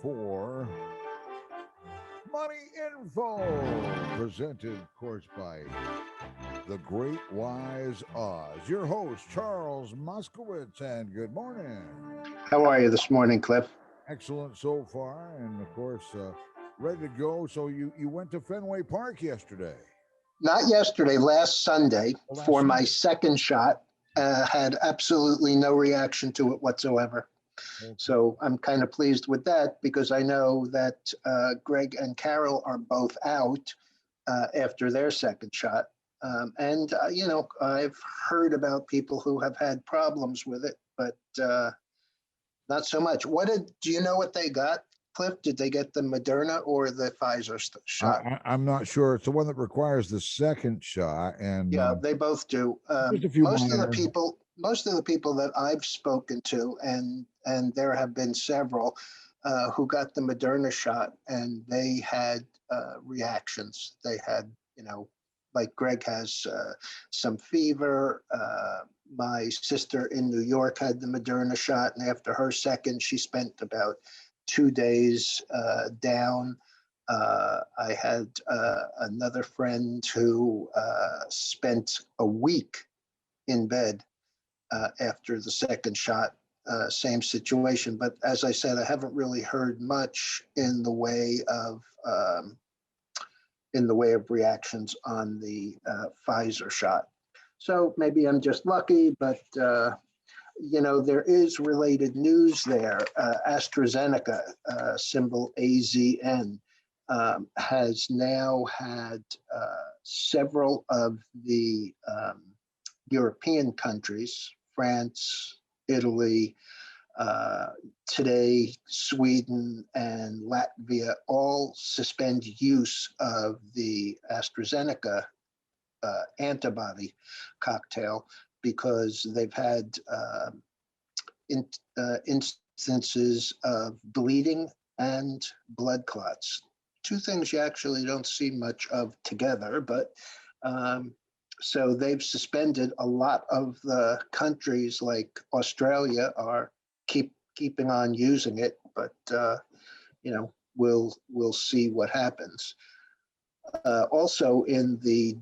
for Money Info, presented, of course, by the great Wize Oz. Your host, Charles Moskowitz, and good morning. How are you this morning, Cliff? Excellent so far, and of course, ready to go. So you went to Fenway Park yesterday. Not yesterday, last Sunday for my second shot. Had absolutely no reaction to it whatsoever. Okay. So I'm kind of pleased with that because I know that Greg and Carol are both out after their second shot. I've heard about people who have had problems with it, but not so much. Do you know what they got, Cliff? Did they get the Moderna or the Pfizer shot? I'm not sure. It's the one that requires the second shot, and Yeah, they both do. just a few Most of the minor. people that I've spoken to, and there have been several who got the Moderna shot, and they had reactions. They had, like Greg has some fever. My sister in New York had the Moderna shot, and after her second, she spent about 2 days down. I had another friend who spent a week in bed after the second shot. Same situation, but as I said, I haven't really heard much in the way of reactions on the Pfizer shot. So maybe I'm just lucky, but there is related news there. AstraZeneca, symbol AZN, has now had several of the European countries, France, Italy, today Sweden and Latvia, all suspend use of the AstraZeneca antibody cocktail because they've had instances of bleeding and blood clots. Two things you actually don't see much of together, but so they've suspended a lot of the countries like Australia are keeping on using it, but we'll see what happens. Also in the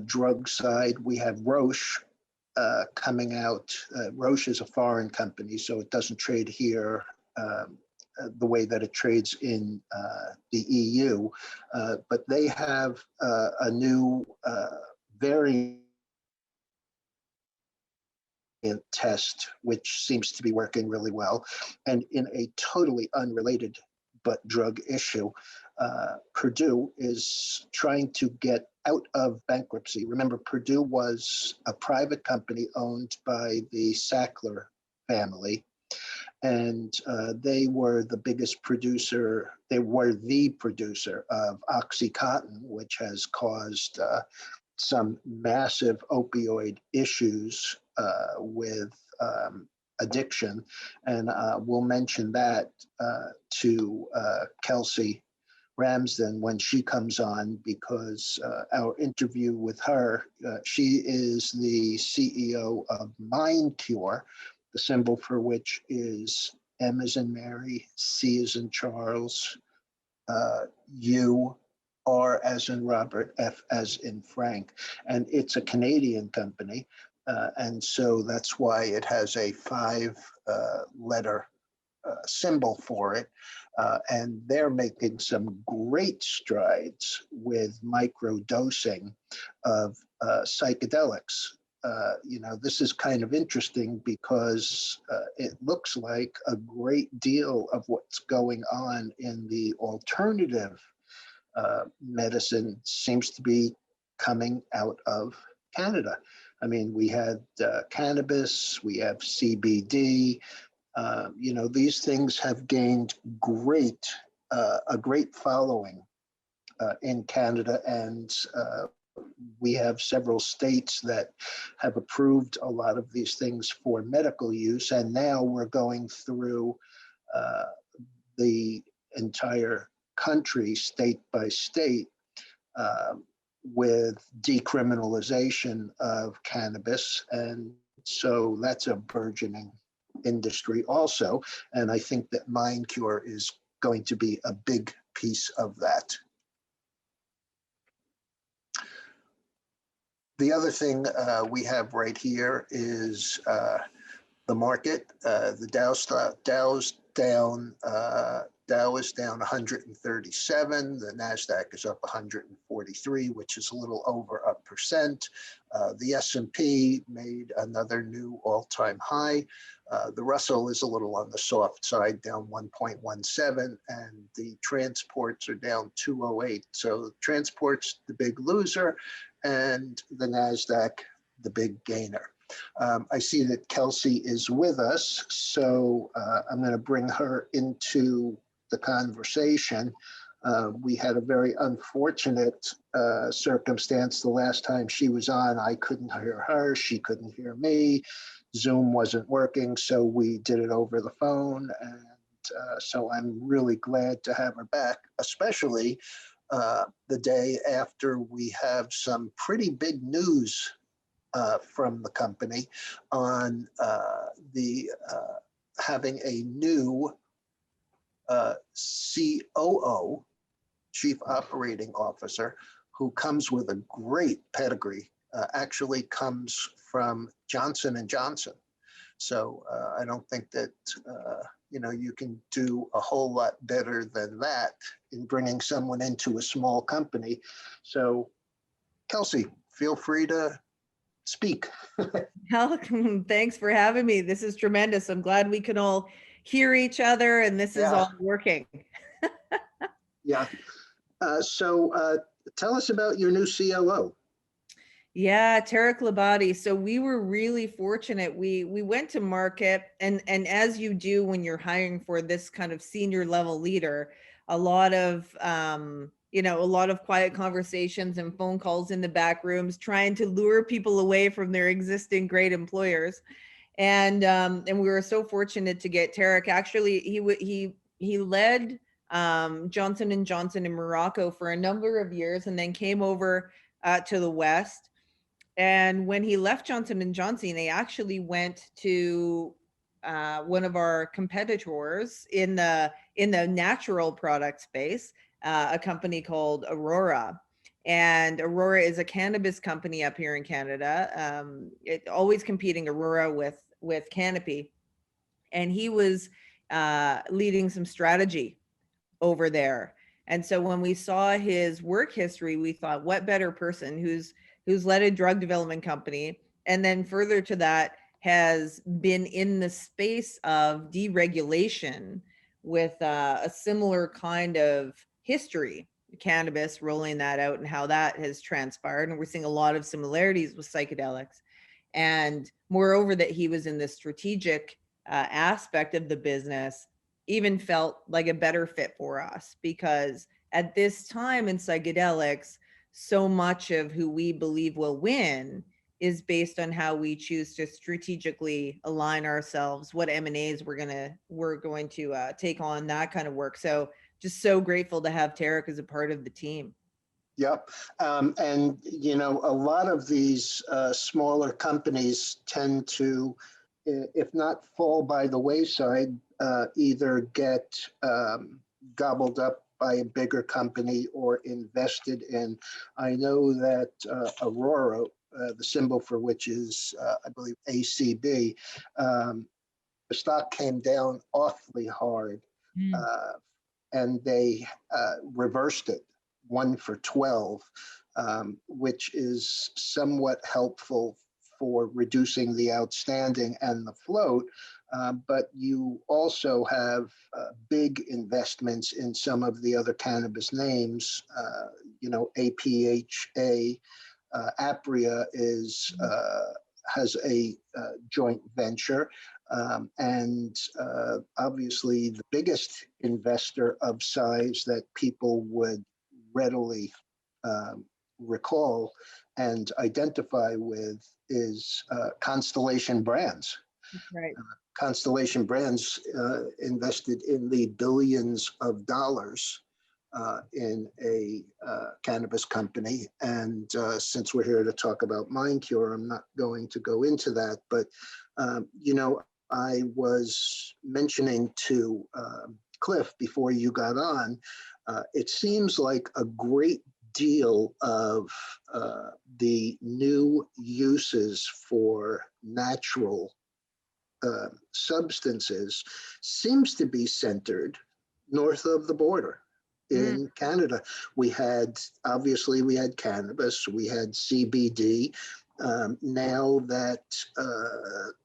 drug side, we have Roche coming out. Roche is a foreign company, so it doesn't trade here the way that it trades in the EU, but they have a new variant test, which seems to be working really well. And in a totally unrelated but drug issue, Purdue is trying to get out of bankruptcy. Remember, Purdue was a private company owned by the Sackler family, and they were the biggest producer. They were the producer of OxyContin, which has caused some massive opioid issues with addiction. And we'll mention that to Kelsey Ramadan when she comes on, because our interview with her, she is the CEO of MindCure, the symbol for which is M as in Mary, C as in Charles, U, R as in Robert, F as in Frank. And it's a Canadian company. And so that's why it has a 5-letter symbol for it. And they're making some great strides with microdosing of psychedelics. This is kind of interesting because it looks like a great deal of what's going on in the alternative medicine seems to be coming out of Canada. I mean, we had cannabis, we have CBD. These things have gained a great following in Canada, and we have several states that have approved a lot of these things for medical use, and now we're going through the entire country, state by state, with decriminalization of cannabis. And so that's a burgeoning industry also. And I think that MindCure is going to be a big piece of that. The other thing we have right here is the market. The Dow's down. Dow is down 137. The Nasdaq is up 143, which is a little over 1%. The S&P made another new all-time high. The Russell is a little on the soft side, down 1.17, and the transports are down 208. So transports the big loser, and the Nasdaq the big gainer. I see that Kelsey is with us, so I'm going to bring her into the conversation. We had a very unfortunate circumstance the last time she was on. I couldn't hear her, she couldn't hear me. Zoom wasn't working, so we did it over the phone. And so I'm really glad to have her back, especially the day after we have some pretty big news from the company on having a new COO, Chief Operating Officer, who comes with a great pedigree, actually comes from Johnson & Johnson. So I don't think that, you can do a whole lot better than that in bringing someone into a small company. So Kelsey, feel free to speak. Hal, thanks for having me. This is tremendous. I'm glad we can all hear each other and this is all working. Yeah. So tell us about your new COO. Yeah, Tarek Labadi. So we were really fortunate. We went to market, and as you do when you're hiring for this kind of senior level leader, a lot of quiet conversations and phone calls in the back rooms, trying to lure people away from their existing great employers. And we were so fortunate to get Tarek. Actually, he led Johnson & Johnson in Morocco for a number of years, and then came over to the West. And when he left Johnson & Johnson, he actually went to one of our competitors in the natural product space, a company called Aurora. And Aurora is a cannabis company up here in Canada. Always competing, Aurora, with Canopy. And he was leading some strategy over there. And so when we saw his work history, we thought, what better person who's led a drug development company, and then further to that has been in the space of deregulation with a similar kind of history, cannabis, rolling that out and how that has transpired. And we're seeing a lot of similarities with psychedelics. And moreover, that he was in the strategic aspect of the business, even felt like a better fit for us, because at this time in psychedelics, so much of who we believe will win is based on how we choose to strategically align ourselves, what M&As we're going to take on, that kind of work. So just so grateful to have Tarek as a part of the team. Yep. And, a lot of these smaller companies tend to, if not fall by the wayside, either get gobbled up by a bigger company or invested in. I know that Aurora, the symbol for which is, I believe, ACB, the stock came down awfully hard, and they reversed it 1 for 12, which is somewhat helpful for reducing the outstanding and the float. But you also have big investments in some of the other cannabis names. APHA, Apria has a joint venture. And obviously the biggest investor of size that people would readily recall and identify with is Constellation Brands. Right. Constellation Brands invested in the billions of dollars in a cannabis company. And since we're here to talk about MindCure, I'm not going to go into that. But, I was mentioning to Cliff before you got on, it seems like a great deal of the new uses for natural substances seems to be centered north of the border in Canada. Obviously, we had cannabis, we had CBD. Now that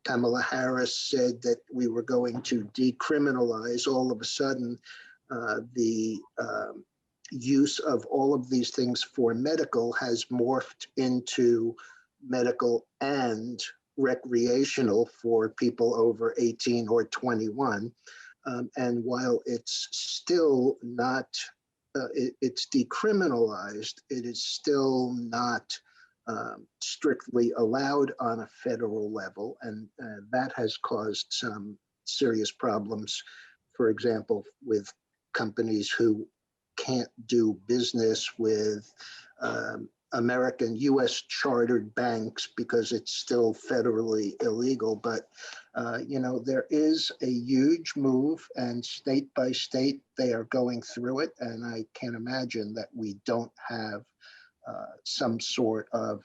Kamala Harris said that we were going to decriminalize, all of a sudden, the use of all of these things for medical has morphed into medical and recreational for people over 18 or 21. And while it's still not, it's decriminalized, it is still not strictly allowed on a federal level. And that has caused some serious problems, for example, with companies who can't do business with American U.S. chartered banks because it's still federally illegal. But, there is a huge move, and state by state, they are going through it. And I can't imagine that we don't have some sort of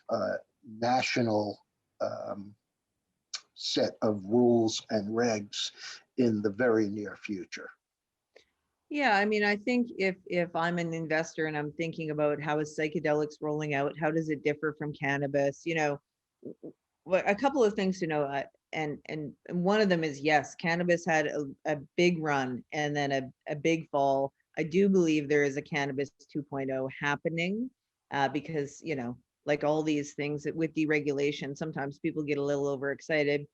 national set of rules and regs in the very near future. Yeah, I mean, I think if I'm an investor and I'm thinking about how is psychedelics rolling out, how does it differ from cannabis? A couple of things to know, and one of them is, yes, cannabis had a big run and then a big fall. I do believe there is a cannabis 2.0 happening, because like all these things with deregulation, sometimes people get a little overexcited,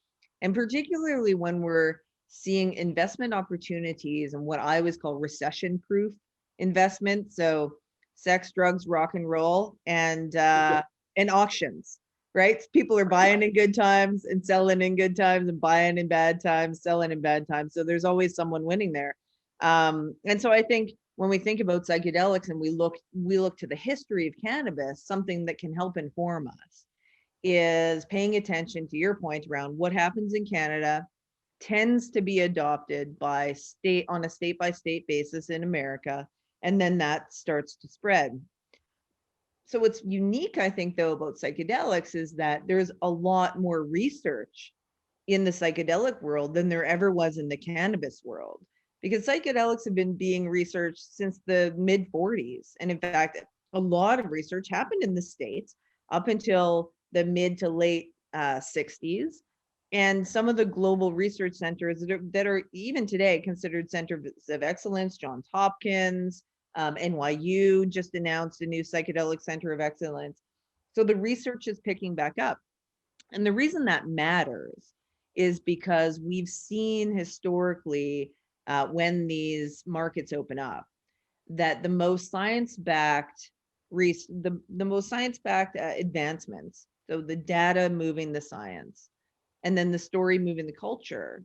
and particularly when we're seeing investment opportunities and what I always call recession-proof investment. So sex, drugs, rock and roll, and auctions, right? People are buying in good times and selling in good times, and buying in bad times, selling in bad times. So there's always someone winning there. And so I think when we think about psychedelics and we look to the history of cannabis, something that can help inform us is paying attention to your point around what happens in Canada tends to be adopted by state on a state by state basis in America, and then that starts to spread. So what's unique, I think, though, about psychedelics is that there's a lot more research in the psychedelic world than there ever was in the cannabis world, because psychedelics have been being researched since the mid 40s. And in fact, a lot of research happened in the States up until the mid to late 60s. And some of the global research centers that are even today considered centers of excellence, Johns Hopkins, NYU just announced a new psychedelic center of excellence. So the research is picking back up. And the reason that matters is because we've seen historically, when these markets open up, that the most science-backed advancements, so the data moving the science, and then the story moving the culture,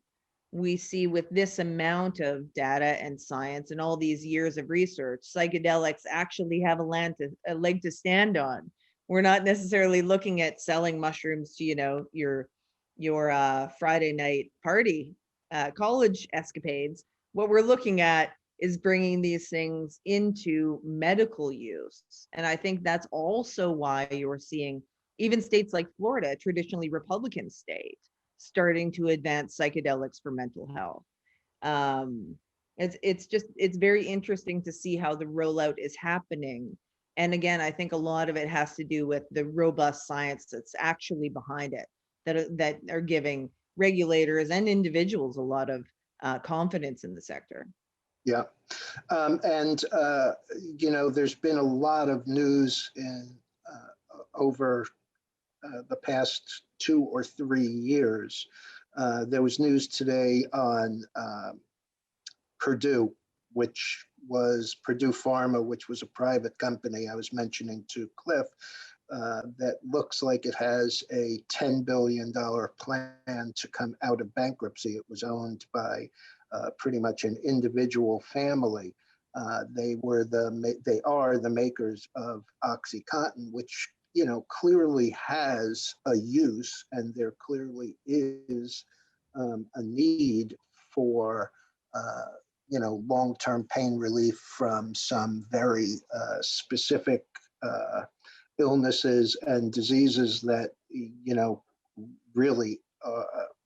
we see with this amount of data and science and all these years of research, psychedelics actually have a leg to stand on. We're not necessarily looking at selling mushrooms to, your Friday night party, college escapades. What we're looking at is bringing these things into medical use. And I think that's also why you're seeing even states like Florida, a traditionally Republican state, starting to advance psychedelics for mental health. It's very interesting to see how the rollout is happening. And again, I think a lot of it has to do with the robust science that's actually behind it, that are giving regulators and individuals a lot of confidence in the sector. Yeah. And there's been a lot of news over the past 2 or 3 years. There was news today on Purdue, which was Purdue Pharma, which was a private company I was mentioning to Cliff, that looks like it has a $10 billion plan to come out of bankruptcy. It was owned by pretty much an individual family. They are the makers of OxyContin, which clearly has a use, and there clearly is a need for long-term pain relief from some very specific illnesses and diseases that, really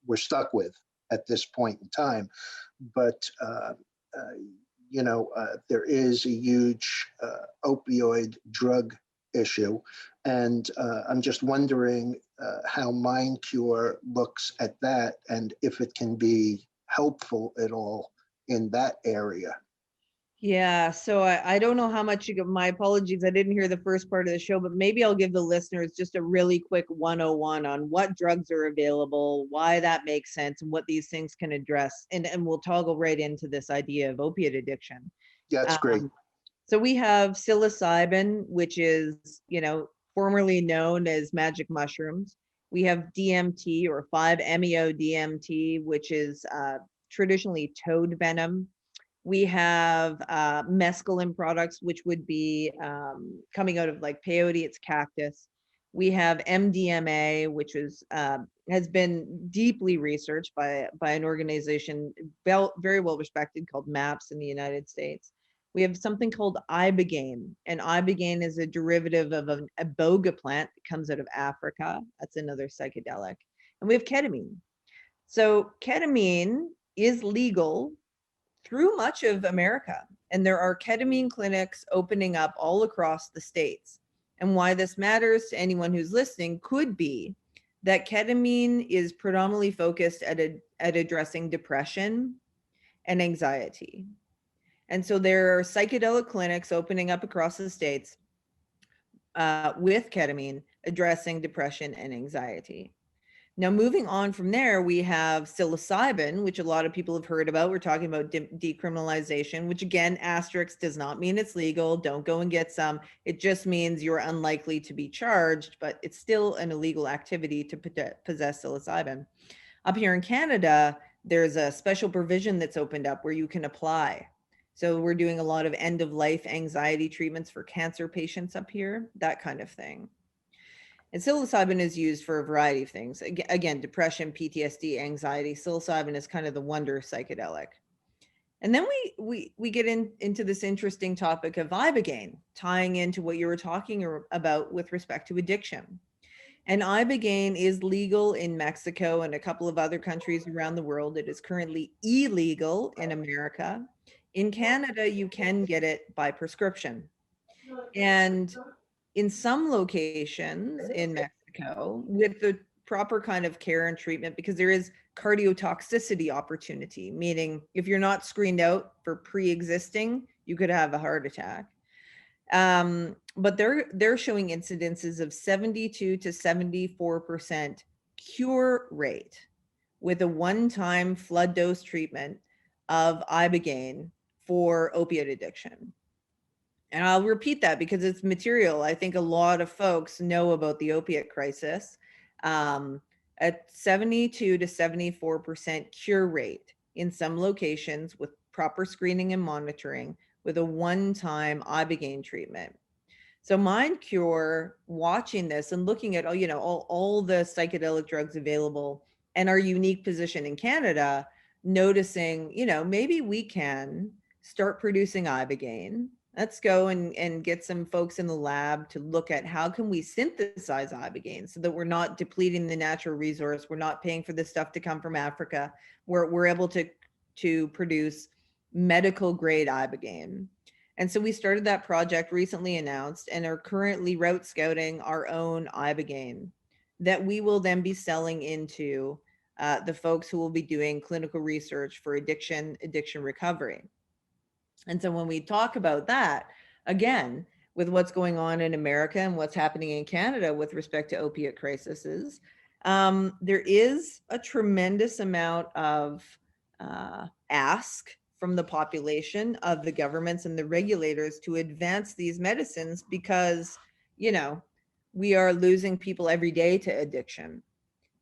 we're stuck with at this point in time. But, there is a huge opioid drug issue. And I'm just wondering how MindCure looks at that and if it can be helpful at all in that area. Yeah, so I don't know how much my apologies, I didn't hear the first part of the show, but maybe I'll give the listeners just a really quick 101 on what drugs are available, why that makes sense, and what these things can address. And we'll toggle right into this idea of opiate addiction. Yeah, that's great. So we have psilocybin, which is, formerly known as magic mushrooms. We have DMT, or 5-MeO-DMT, which is traditionally toad venom. We have mescaline products, which would be coming out of like peyote, it's cactus. We have MDMA, which is has been deeply researched by an organization very well respected called MAPS in the United States. We have something called Ibogaine, and Ibogaine is a derivative of an Iboga plant that comes out of Africa. That's another psychedelic. And we have ketamine. So ketamine is legal through much of America, and there are ketamine clinics opening up all across the states. And why this matters to anyone who's listening could be that ketamine is predominantly focused at addressing depression and anxiety. And so there are psychedelic clinics opening up across the states with ketamine addressing depression and anxiety. Now, moving on from there, we have psilocybin, which a lot of people have heard about. We're talking about decriminalization, which again, asterisk does not mean it's legal. Don't go and get some. It just means you're unlikely to be charged, but it's still an illegal activity to possess psilocybin. Up here in Canada, there's a special provision that's opened up where you can apply. So we're doing a lot of end-of-life anxiety treatments for cancer patients up here, that kind of thing. And psilocybin is used for a variety of things. Again, depression, PTSD, anxiety. Psilocybin is kind of the wonder psychedelic. And then we get into this interesting topic of Ibogaine, tying into what you were talking about with respect to addiction. And Ibogaine is legal in Mexico and a couple of other countries around the world. It is currently illegal in America. In Canada, you can get it by prescription. And in some locations in Mexico, with the proper kind of care and treatment, because there is cardiotoxicity opportunity, meaning if you're not screened out for pre-existing, you could have a heart attack. But they're showing incidences of 72 to 74% cure rate with a one-time flood dose treatment of Ibogaine for opiate addiction. And I'll repeat that because it's material. I think a lot of folks know about the opiate crisis. At 72 to 74% cure rate in some locations with proper screening and monitoring with a one-time Ibogaine treatment. So MindCure, watching this and looking at all the psychedelic drugs available and our unique position in Canada, noticing, maybe we can start producing Ibogaine. Let's go and get some folks in the lab to look at how can we synthesize Ibogaine so that we're not depleting the natural resource. We're not paying for this stuff to come from Africa. We're able to produce medical grade Ibogaine. And so we started that project, recently announced, and are currently route scouting our own Ibogaine that we will then be selling into the folks who will be doing clinical research for addiction recovery. And so when we talk about that, again, with what's going on in America and what's happening in Canada with respect to opiate crises, there is a tremendous amount of ask from the population of the governments and the regulators to advance these medicines because, we are losing people every day to addiction.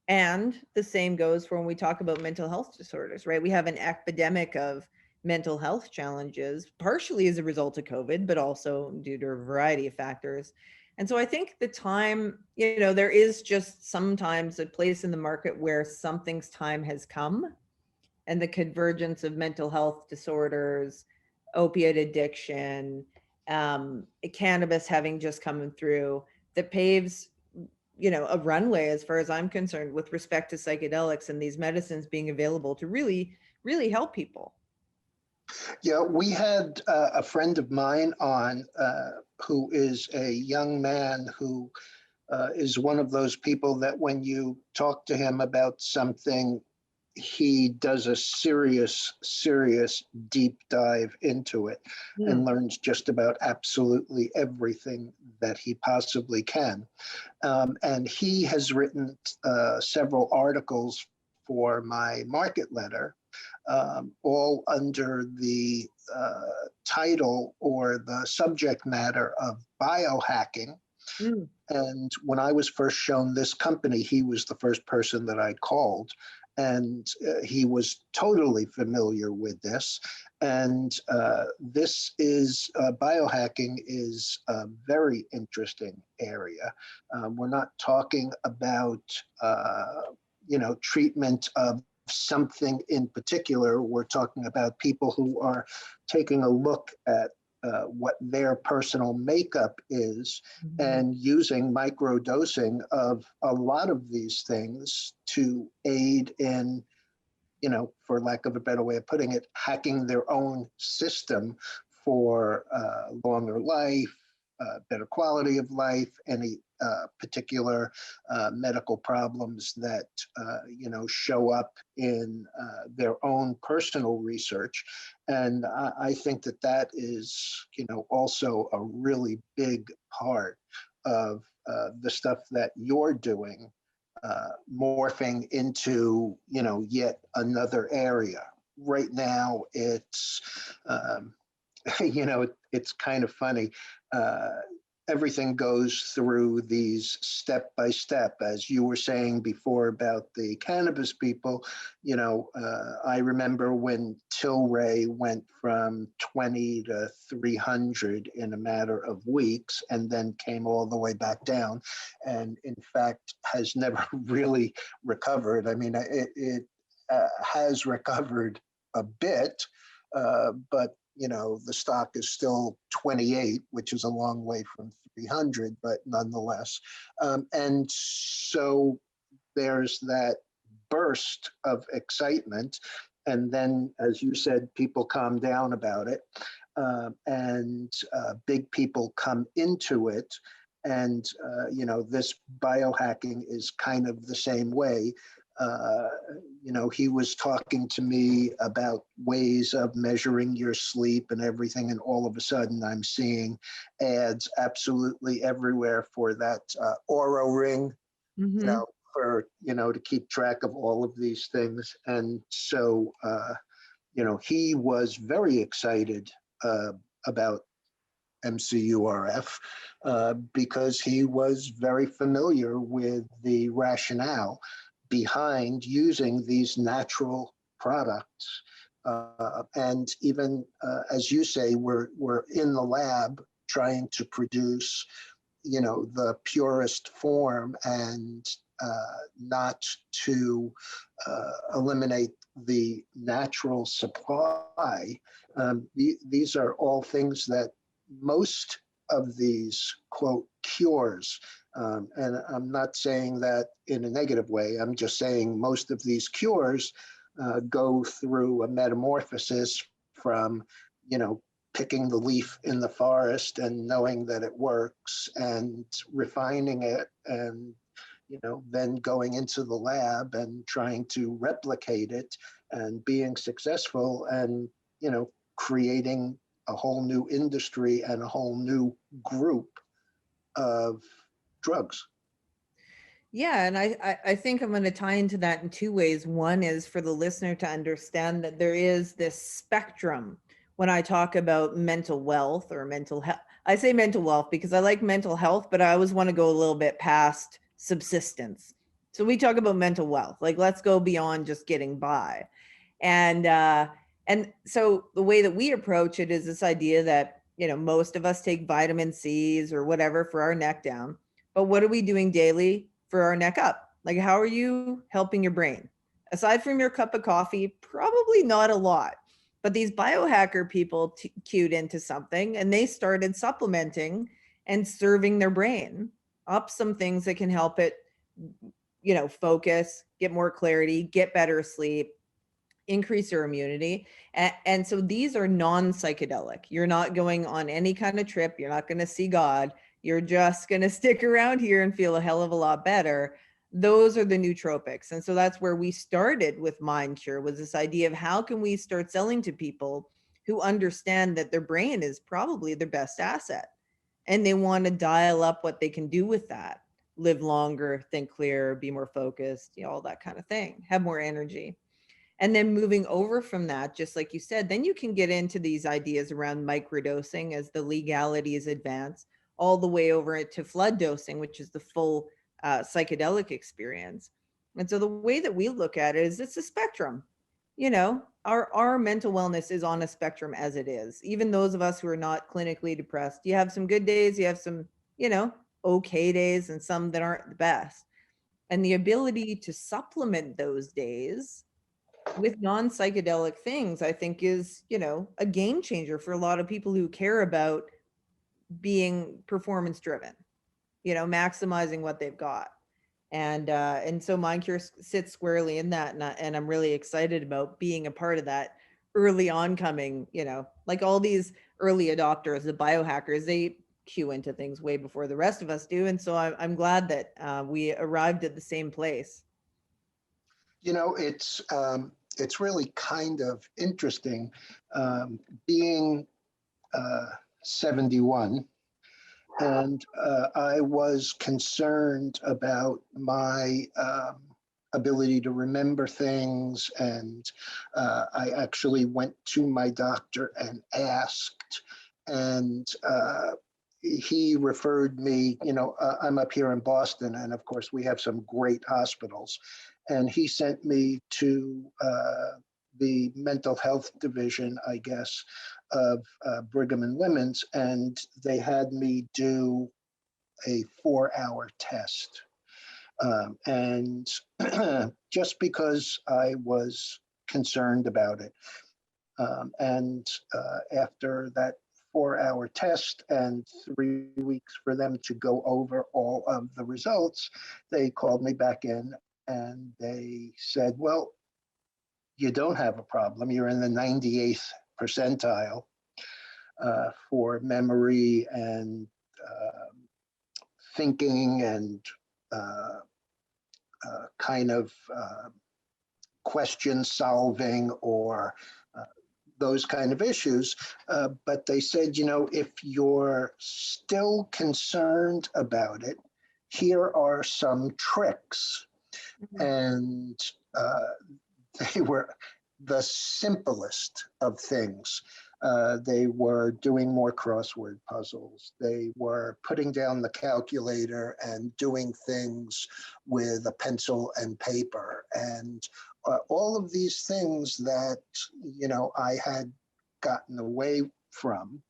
And the same goes for when we talk about mental health disorders, right? We have an epidemic of mental health challenges, partially as a result of COVID, but also due to a variety of factors. And so I think the time, there is just sometimes a place in the market where something's time has come. and the convergence of mental health disorders, opiate addiction, cannabis having just come through, that paves, a runway, as far as I'm concerned, with respect to psychedelics and these medicines being available to really, really help people. Yeah, we had a friend of mine on who is a young man who is one of those people that when you talk to him about something, he does a serious, serious deep dive into it and learns just about absolutely everything that he possibly can. And he has written several articles for my market letter, all under the title or the subject matter of biohacking. And when I was first shown this company, he was the first person that I called. And he was totally familiar with this. And this is biohacking is a very interesting area. We're not talking about, treatment of something in particular. We're talking about people who are taking a look at what their personal makeup is and using microdosing of a lot of these things to aid in, for lack of a better way of putting it, hacking their own system for longer life, better quality of life, any particular medical problems that show up in their own personal research. And I think that that is also a really big part of the stuff that you're doing, morphing into yet another area. Right now it's it's kind of funny. Everything goes through these step by step, as you were saying before about the cannabis people. I remember when Tilray went from 20 to 300 in a matter of weeks and then came all the way back down, and in fact has never really recovered. I mean, it has recovered a bit, but the stock is still 28, which is a long way from 300, but nonetheless. And so there's that burst of excitement. And then, as you said, people calm down about it. And big people come into it. And, this biohacking is kind of the same way. He was talking to me about ways of measuring your sleep and everything, and all of a sudden I'm seeing ads absolutely everywhere for that Oura ring, for to keep track of all of these things. And so he was very excited about MCURF because he was very familiar with the rationale behind using these natural products. And even as you say, we're in the lab trying to produce, the purest form and not to eliminate the natural supply. These are all things that most of these, quote, cures, and I'm not saying that in a negative way, I'm just saying most of these cures go through a metamorphosis from, picking the leaf in the forest and knowing that it works and refining it and, then going into the lab and trying to replicate it and being successful and, creating a whole new industry and a whole new group of drugs. Yeah, and I think I'm going to tie into that in two ways. One is for the listener to understand that there is this spectrum when I talk about mental wealth or mental health. I say mental wealth because I like mental health, but I always want to go a little bit past subsistence. So we talk about mental wealth, like let's go beyond just getting by. And so the way that we approach it is this idea that, most of us take vitamin C's or whatever for our neck down, but what are we doing daily for our neck up? Like, how are you helping your brain? Aside from your cup of coffee, probably not a lot. But these biohacker people cued into something and they started supplementing and serving their brain up some things that can help it, focus, get more clarity, get better sleep, increase your immunity. And so these are non-psychedelic. You're not going on any kind of trip. You're not going to see God. You're just going to stick around here and feel a hell of a lot better. Those are the nootropics. And so that's where we started with MindCure, was this idea of how can we start selling to people who understand that their brain is probably their best asset. And they want to dial up what they can do with that, live longer, think clearer, be more focused, all that kind of thing, have more energy. And then moving over from that, just like you said, then you can get into these ideas around microdosing as the legalities advance, all the way over to flood dosing, which is the full psychedelic experience. And so the way that we look at it is it's a spectrum. Our mental wellness is on a spectrum as it is. Even those of us who are not clinically depressed, you have some good days, you have some, okay days, and some that aren't the best. And the ability to supplement those days with non-psychedelic things, I think is, a game changer for a lot of people who care about being performance driven, maximizing what they've got. And so MindCure sits squarely in that. And I'm really excited about being a part of that early oncoming, like all these early adopters, the biohackers, they cue into things way before the rest of us do. And so I'm glad that we arrived at the same place. It's really kind of interesting being 71. And I was concerned about my ability to remember things. And I actually went to my doctor and asked, and he referred me, I'm up here in Boston, and of course we have some great hospitals. And he sent me to the mental health division, I guess, of Brigham and Women's, and they had me do a 4-hour test. And just because I was concerned about it. And after that 4-hour test and 3 weeks for them to go over all of the results, they called me back in and they said, well, you don't have a problem. You're in the 98th percentile for memory and thinking and kind of question solving or those kind of issues. But they said, if you're still concerned about it, here are some tricks. Mm-hmm. And they were the simplest of things. They were doing more crossword puzzles. They were putting down the calculator and doing things with a pencil and paper. And all of these things that, I had gotten away from.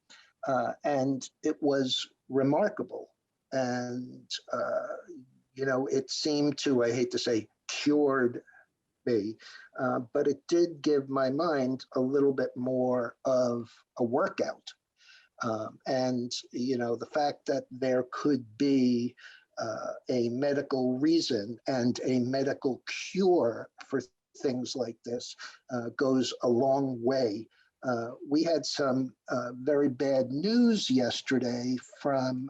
And it was remarkable. And, it seemed to, I hate to say, cured me, but it did give my mind a little bit more of a workout. And, the fact that there could be a medical reason and a medical cure for things like this goes a long way. We had some very bad news yesterday from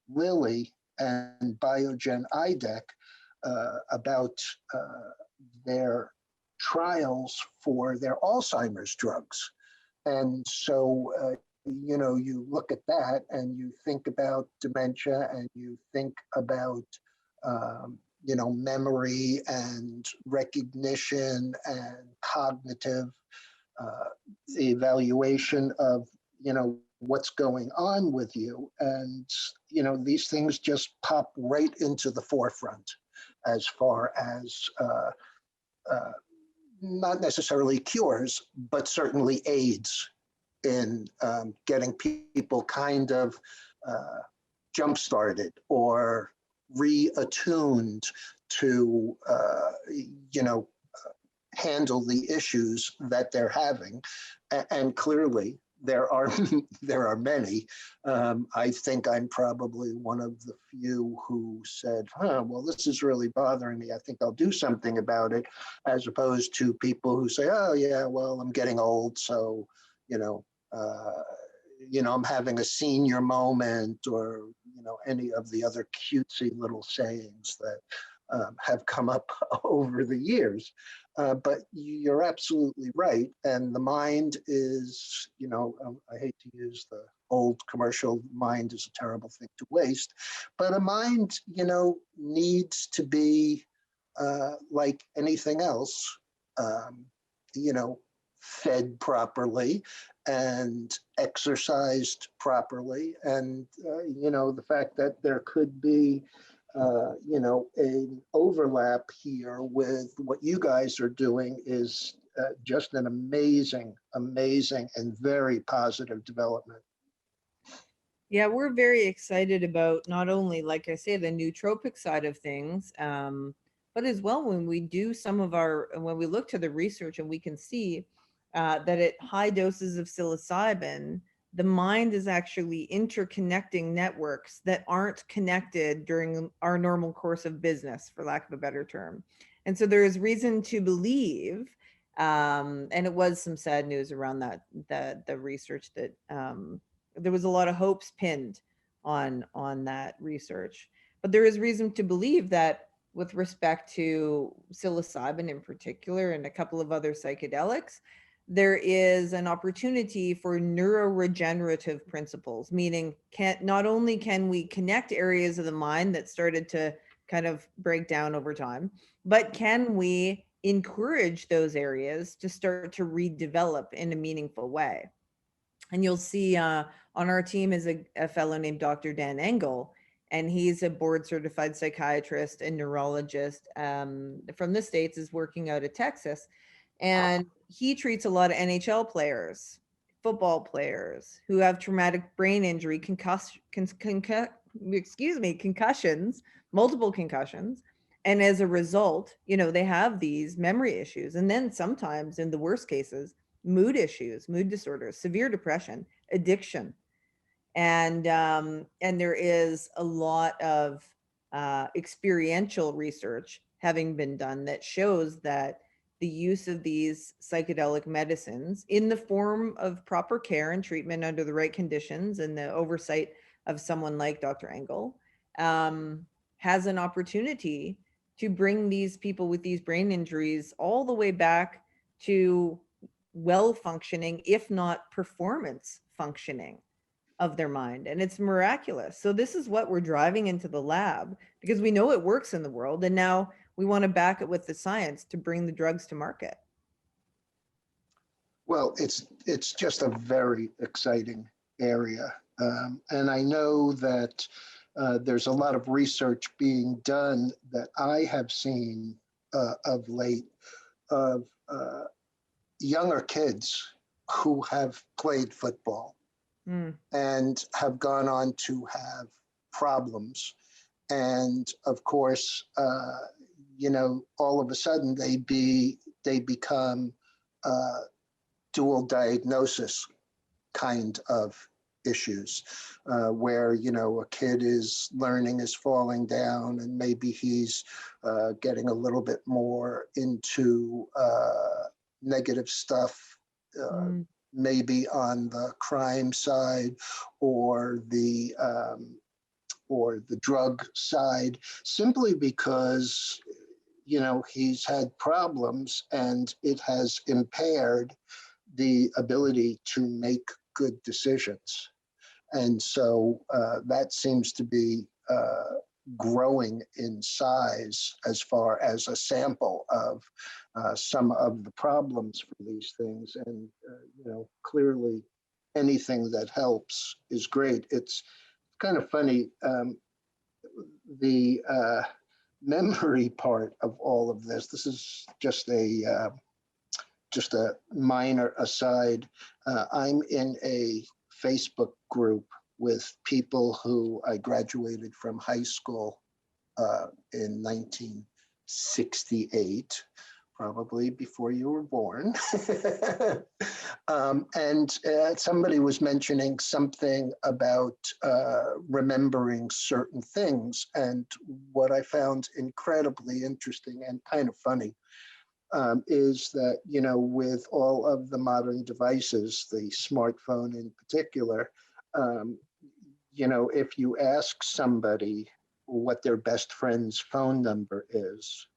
Lilly and Biogen IDEC about their trials for their Alzheimer's drugs. And so, you look at that and you think about dementia and you think about, memory and recognition and cognitive evaluation of, what's going on with you. And, these things just pop right into the forefront as far as not necessarily cures, but certainly aids in getting people kind of jump-started or reattuned to, handle the issues that they're having. And clearly there are there are many. I think I'm probably one of the few who said, well, this is really bothering me. I think I'll do something about it, as opposed to people who say, oh yeah, well, I'm getting old, so, I'm having a senior moment, or, any of the other cutesy little sayings that have come up over the years. But you're absolutely right. And the mind is, I hate to use the old commercial, mind is a terrible thing to waste, but a mind, needs to be like anything else, fed properly and exercised properly. And, the fact that there could be an overlap here with what you guys are doing is just an amazing, amazing, and very positive development. Yeah, we're very excited about not only, like I say, the nootropic side of things, but as well when we do when we look to the research and we can see that at high doses of psilocybin, the mind is actually interconnecting networks that aren't connected during our normal course of business, for lack of a better term. And so there is reason to believe, and it was some sad news around the research that there was a lot of hopes pinned on that research. But there is reason to believe that with respect to psilocybin in particular and a couple of other psychedelics, there is an opportunity for neuroregenerative principles, meaning not only can we connect areas of the mind that started to kind of break down over time, but can we encourage those areas to start to redevelop in a meaningful way. And you'll see on our team is a fellow named Dr. Dan Engel, and he's a board certified psychiatrist and neurologist from the States, is working out of Texas. And he treats a lot of NHL players, football players who have traumatic brain injury, concussions, multiple concussions. And as a result, they have these memory issues. And then sometimes in the worst cases, mood issues, mood disorders, severe depression, addiction. And there is a lot of experiential research having been done that shows that the use of these psychedelic medicines in the form of proper care and treatment under the right conditions and the oversight of someone like Dr. Engel has an opportunity to bring these people with these brain injuries all the way back to well functioning, if not performance functioning of their mind. And it's miraculous. So this is what we're driving into the lab because we know it works in the world. And now we want to back it with the science to bring the drugs to market. Well, it's just a very exciting area. And I know that there's a lot of research being done that I have seen of late of younger kids who have played football and have gone on to have problems. And of course, all of a sudden they become dual diagnosis kind of issues where, a kid is learning, is falling down, and maybe he's getting a little bit more into negative stuff, maybe on the crime side or the drug side, simply because he's had problems and it has impaired the ability to make good decisions. And so that seems to be growing in size as far as a sample of some of the problems for these things. And, clearly anything that helps is great. It's kind of funny. The memory part of all of this is just a minor aside. I'm in a Facebook group with people who I graduated from high school in 1968 probably before you were born. And somebody was mentioning something about remembering certain things. And what I found incredibly interesting and kind of funny is that, you know, with all of the modern devices, the smartphone in particular, you know, if you ask somebody what their best friend's phone number is,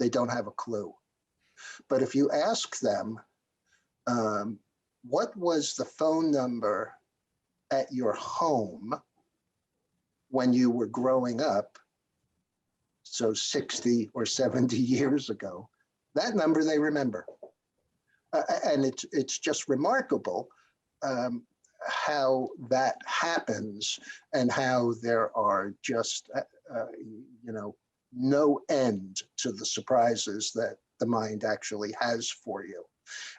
they don't have a clue. But if you ask them, what was the phone number at your home when you were growing up, so 60 or 70 years ago, that number they remember. And it's just remarkable how that happens, and how there are just, you know, no end to the surprises that the mind actually has for you.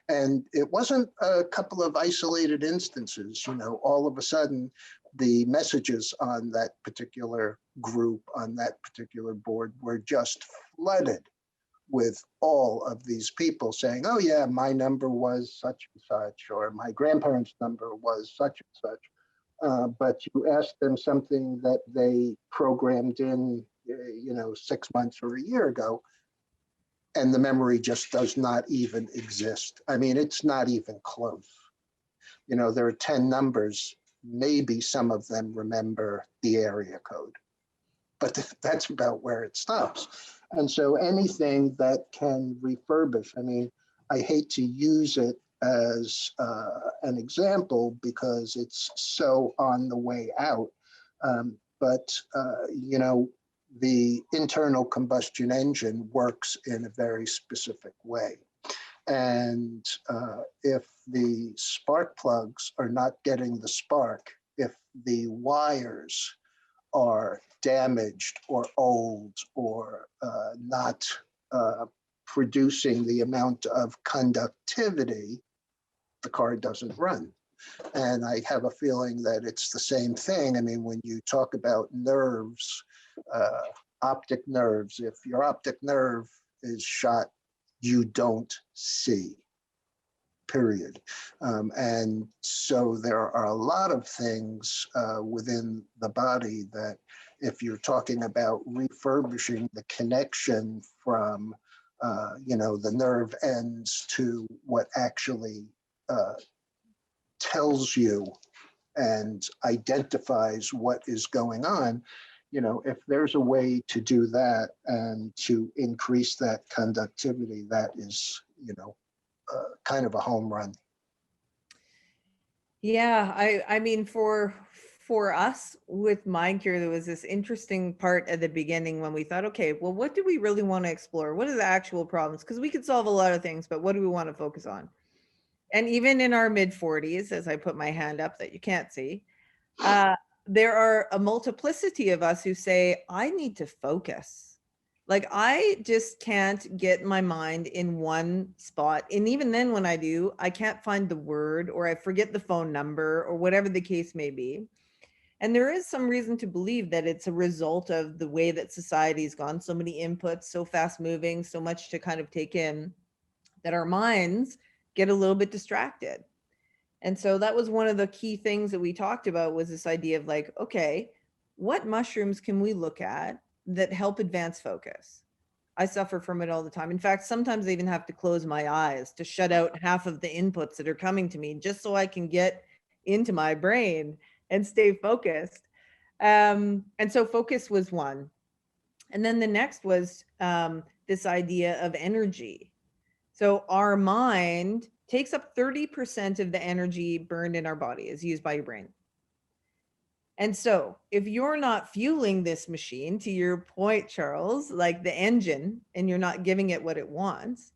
And it wasn't a couple of isolated instances, you know, all of a sudden the messages on that particular group, on that particular board, were just flooded with all of these people saying, oh yeah, my number was such and such, or my grandparents' number was such and such. But you asked them something that they programmed in, you know, 6 months or a year ago, and the memory just does not even exist. I mean, it's not even close. You know, there are 10 numbers, maybe some of them remember the area code, but that's about where it stops. And so anything that can refurbish, I mean, I hate to use it as an example because it's so on the way out. But, you know, the internal combustion engine works in a very specific way. And if the spark plugs are not getting the spark, if the wires are damaged or old or not producing the amount of conductivity, the car doesn't run. And I have a feeling that it's the same thing. I mean, when you talk about nerves, optic nerves, if your optic nerve is shot, you don't see, period. And so there are a lot of things within the body that, if you're talking about refurbishing the connection from, you know, the nerve ends to what actually tells you and identifies what is going on, you know, if there's a way to do that and to increase that conductivity, that is, you know, kind of a home run. Yeah, I mean, for us with MindCure, there was this interesting part at the beginning when we thought, okay, well, what do we really want to explore? What are the actual problems? Because we could solve a lot of things, but what do we want to focus on? And even in our mid 40s, as I put my hand up that you can't see, there are a multiplicity of us who say, I need to focus. Like, I just can't get my mind in one spot. And even then, when I do, I can't find the word, or I forget the phone number, or whatever the case may be. And there is some reason to believe that it's a result of the way that society's gone, so many inputs, so fast moving, so much to kind of take in, that our minds get a little bit distracted. And so that was one of the key things that we talked about, was this idea of like, okay, what mushrooms can we look at that help advance focus? I suffer from it all the time. In fact, sometimes I even have to close my eyes to shut out half of the inputs that are coming to me, just so I can get into my brain and stay focused. And so focus was one. And then the next was this idea of energy. So our mind takes up 30% of the energy burned in our body is used by your brain. And so if you're not fueling this machine, to your point, Charles, like the engine, and you're not giving it what it wants,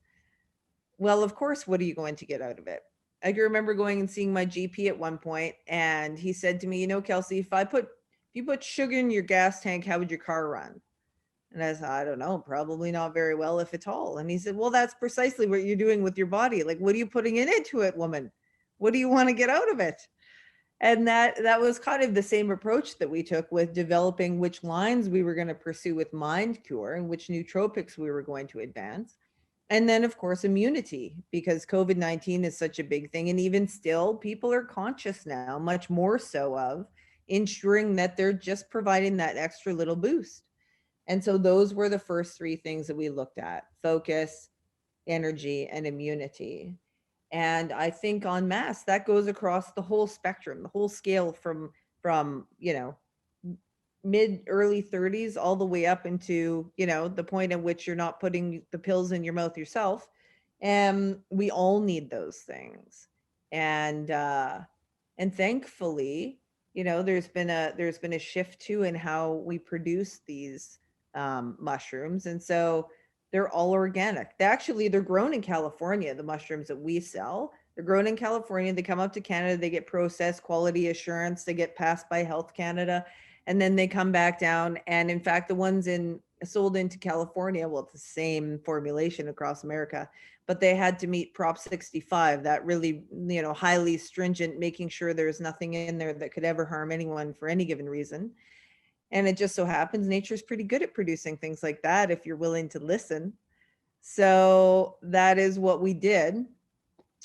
well, of course, what are you going to get out of it? I can remember going and seeing my GP at one point, and he said to me, you know, Kelsey, if you put sugar in your gas tank, how would your car run? And I said, I don't know, probably not very well, if at all. And he said, well, that's precisely what you're doing with your body. Like, what are you putting into it, woman? What do you want to get out of it? And that was kind of the same approach that we took with developing which lines we were going to pursue with MindCure and which nootropics we were going to advance. And then, of course, immunity, because COVID-19 is such a big thing. And even still, people are conscious now, much more so of ensuring that they're just providing that extra little boost. And so those were the first three things that we looked at: focus, energy, and immunity. And I think en masse, that goes across the whole spectrum, the whole scale from, mid early 30s all the way up into, the point at which you're not putting the pills in your mouth yourself. And we all need those things. And thankfully, there's been a shift too in how we produce these mushrooms. And so they're all organic. They're grown in California. The mushrooms that we sell, they're grown in California. They come up to Canada, they get processed, quality assurance, they get passed by Health Canada, and then they come back down. And in fact, the ones sold into California, well, it's the same formulation across America, but they had to meet Prop 65, that really, highly stringent, making sure there's nothing in there that could ever harm anyone for any given reason. And it just so happens nature's pretty good at producing things like that if you're willing to listen. So that is what we did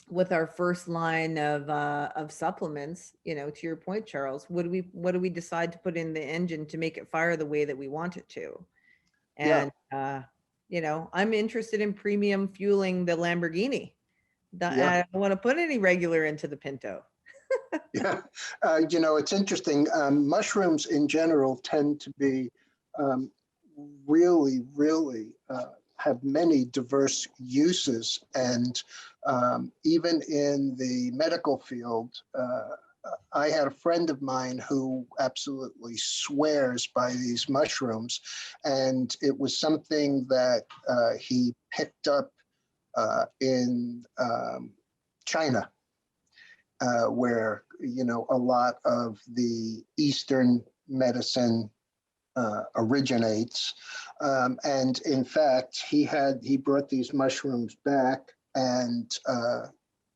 with our first line of supplements. To your point, Charles, what do we decide to put in the engine to make it fire the way that we want it to? And I'm interested in premium fueling the Lamborghini. I don't want to put any regular into the Pinto. Yeah, it's interesting. Mushrooms in general tend to be really, really have many diverse uses. And even in the medical field, I had a friend of mine who absolutely swears by these mushrooms. And it was something that he picked up in China. Where a lot of the Eastern medicine originates, and in fact, he brought these mushrooms back, and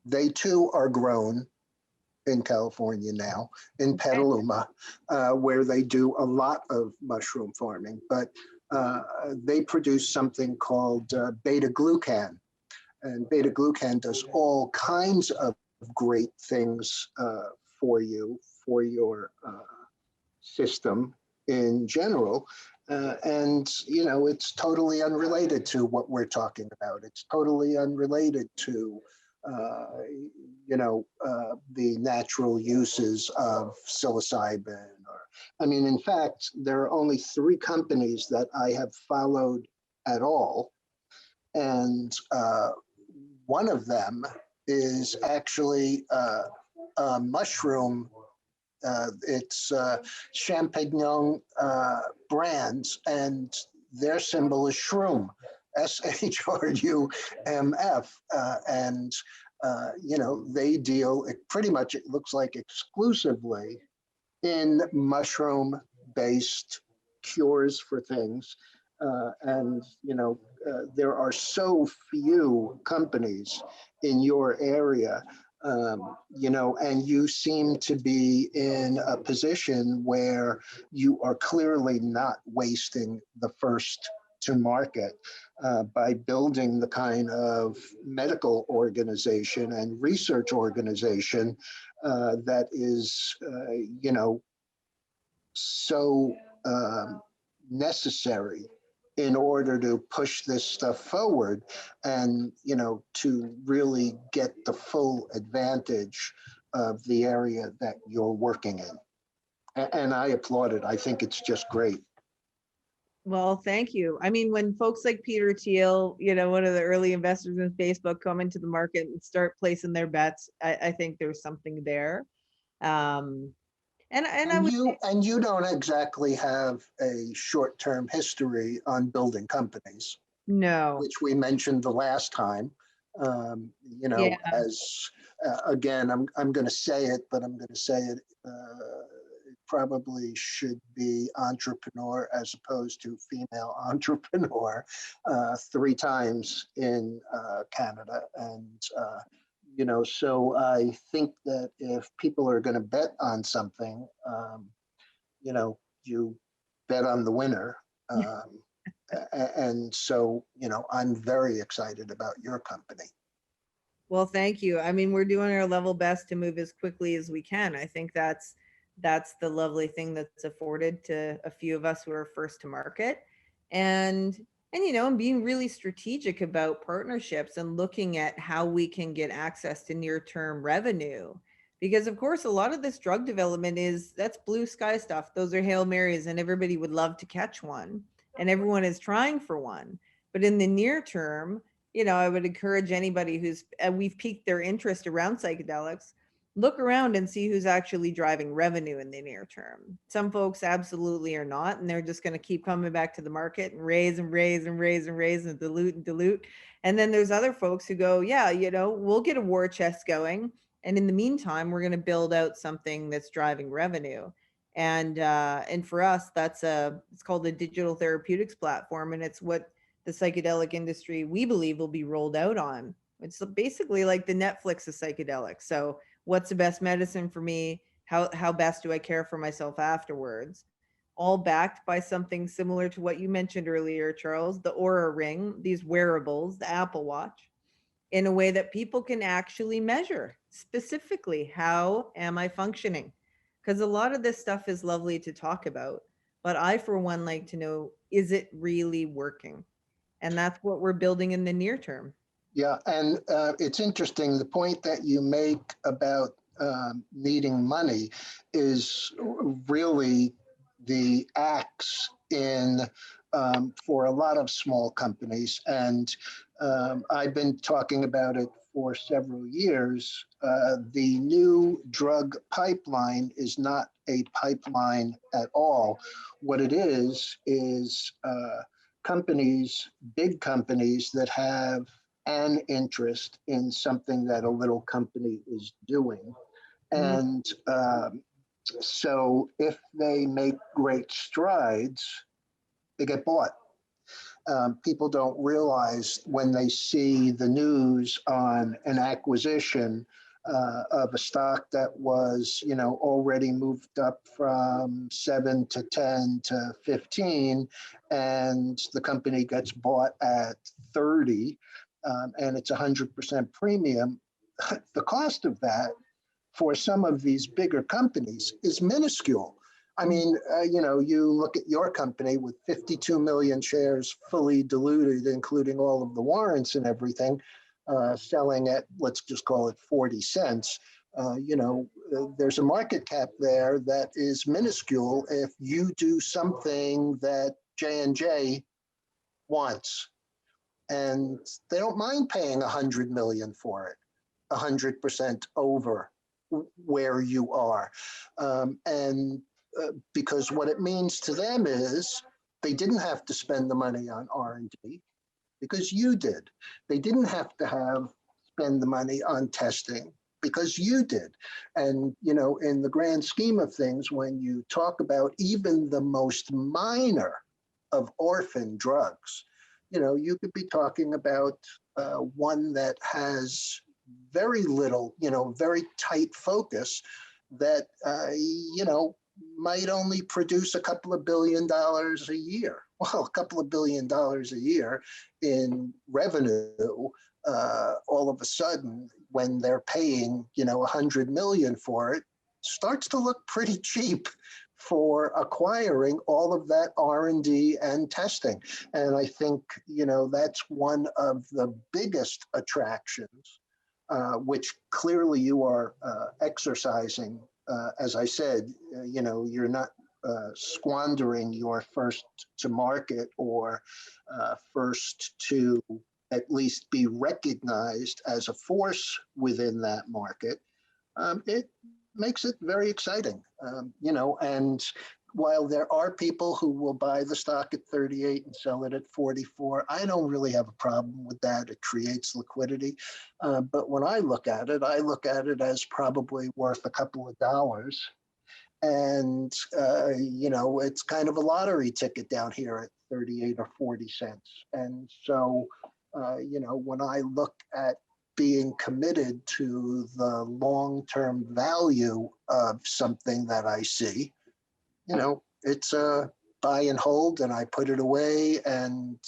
they too are grown in California now, in Petaluma, where they do a lot of mushroom farming. But they produce something called beta glucan, and beta glucan does all kinds of great things for you, for your system in general. And, it's totally unrelated to what we're talking about. It's totally unrelated to, the natural uses of psilocybin. In fact, there are only 3 companies that I have followed at all. And one of them is actually a mushroom. It's champignon brands, and their symbol is shroom, SHRUMF. And they deal pretty much, it looks like, exclusively in mushroom-based cures for things. And there are so few companies in your area, and you seem to be in a position where you are clearly not wasting the first to market by building the kind of medical organization and research organization that is, so necessary in order to push this stuff forward and, to really get the full advantage of the area that you're working in. And I applaud it. I think it's just great. Well, thank you. When folks like Peter Thiel, one of the early investors in Facebook, come into the market and start placing their bets, I think there's something there. And you don't exactly have a short-term history on building companies. No. Which we mentioned the last time. As again, I'm going to say it, but I'm going to say it. It probably should be entrepreneur as opposed to female entrepreneur 3 times in Canada. And so I think that if people are going to bet on something, you bet on the winner. And so, I'm very excited about your company. Well, thank you. I mean, we're doing our level best to move as quickly as we can. I think that's the lovely thing that's afforded to a few of us who are first to market. And and being really strategic about partnerships and looking at how we can get access to near-term revenue. Because of course, a lot of this drug development that's blue sky stuff. Those are Hail Marys, and everybody would love to catch one, and everyone is trying for one. But in the near term, I would encourage anybody we've piqued their interest around psychedelics, look around and see who's actually driving revenue in the near term. Some folks absolutely are not, and they're just going to keep coming back to the market and raise and raise and raise and raise and dilute and dilute. And then there's other folks who go, yeah, we'll get a war chest going. And in the meantime, we're going to build out something that's driving revenue. And for us, it's called the digital therapeutics platform. And it's what the psychedelic industry, we believe, will be rolled out on. It's basically like the Netflix of psychedelics. So what's the best medicine for me? How best do I care for myself afterwards? All backed by something similar to what you mentioned earlier, Charles, the Aura Ring, these wearables, the Apple Watch, in a way that people can actually measure specifically, how am I functioning? Because a lot of this stuff is lovely to talk about, but I, for one, like to know, is it really working? And that's what we're building in the near term. Yeah, and it's interesting. The point that you make about needing money is really the axe in for a lot of small companies. And I've been talking about it for several years. The new drug pipeline is not a pipeline at all. What it is companies, big companies that have an interest in something that a little company is doing. And so if they make great strides, they get bought. People don't realize when they see the news on an acquisition of a stock that was, already moved up from 7 to 10 to 15, and the company gets bought at 30, and it's 100% premium. The cost of that for some of these bigger companies is minuscule. I mean, you look at your company with 52 million shares fully diluted, including all of the warrants and everything, selling at, let's just call it 40 cents. There's a market cap there that is minuscule if you do something that J&J wants. And they don't mind paying 100 million for it, 100% over where you are. Because what it means to them is they didn't have to spend the money on R&D because you did. They didn't have to spend the money on testing because you did. And, in the grand scheme of things, when you talk about even the most minor of orphan drugs, you could be talking about one that has very little, very tight focus that, might only produce a couple of $1 billion a year. Well, a couple of $1 billion a year in revenue, all of a sudden, when they're paying, 100 million for it, starts to look pretty cheap for acquiring all of that R&D and testing. And I think, that's one of the biggest attractions, which clearly you are exercising. As I said, you're not squandering your first to market or first to at least be recognized as a force within that market. It makes it very exciting, and while there are people who will buy the stock at 38 and sell it at 44, I don't really have a problem with that. It creates liquidity. But when I look at it as probably worth a couple of dollars. And, it's kind of a lottery ticket down here at 38 or 40 cents. And so, when I look at being committed to the long-term value of something that I see, it's a buy and hold, and I put it away, and,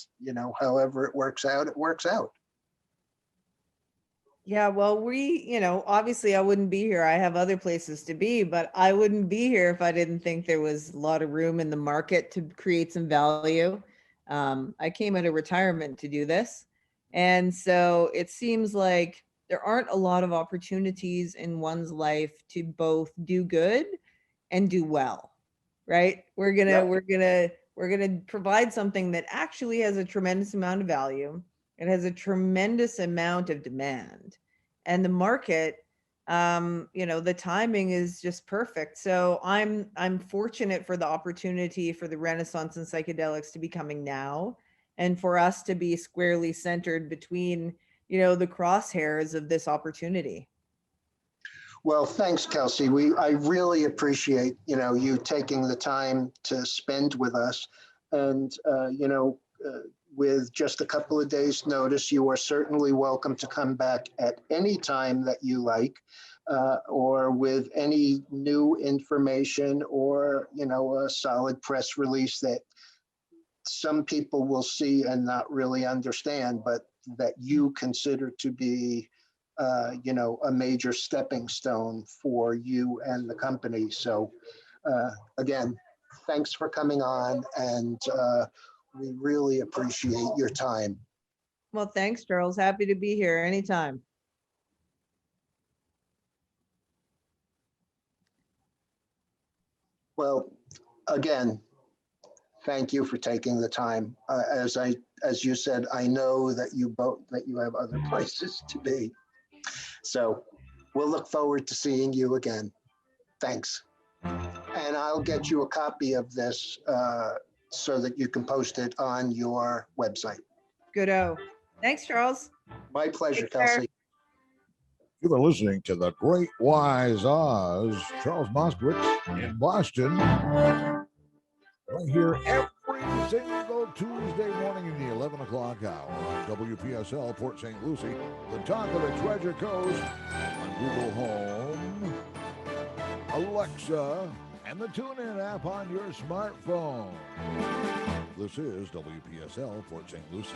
however it works out, it works out. Yeah, well, obviously I wouldn't be here. I have other places to be, but I wouldn't be here if I didn't think there was a lot of room in the market to create some value. I came out of retirement to do this. And so it seems like there aren't a lot of opportunities in one's life to both do good and do well, right? We're gonna provide something that actually has a tremendous amount of value. It has a tremendous amount of demand, and the market, the timing is just perfect. So I'm fortunate for the opportunity for the Renaissance in psychedelics to be coming now, and for us to be squarely centered between, the crosshairs of this opportunity. Well, thanks, Kelsey. I really appreciate, you taking the time to spend with us. And, with just a couple of days' notice, you are certainly welcome to come back at any time that you like, or with any new information or, a solid press release that some people will see and not really understand, but that you consider to be a major stepping stone for you and the company. So again, thanks for coming on, and we really appreciate your time. Well, thanks, Charles. Happy to be here anytime. Well, again, thank you for taking the time. As you said, I know that you have other places to be. So we'll look forward to seeing you again. Thanks. And I'll get you a copy of this so that you can post it on your website. Good-o. Thanks, Charles. My pleasure, Take care. Kelsey. You are listening to the Great Wise Oz, Charles Moskowitz in Boston. Right here every single Tuesday morning in the 11 o'clock hour on WPSL Port St. Lucie, the talk of the Treasure Coast, on Google Home, Alexa, and the TuneIn app on your smartphone. This is WPSL Port St. Lucie.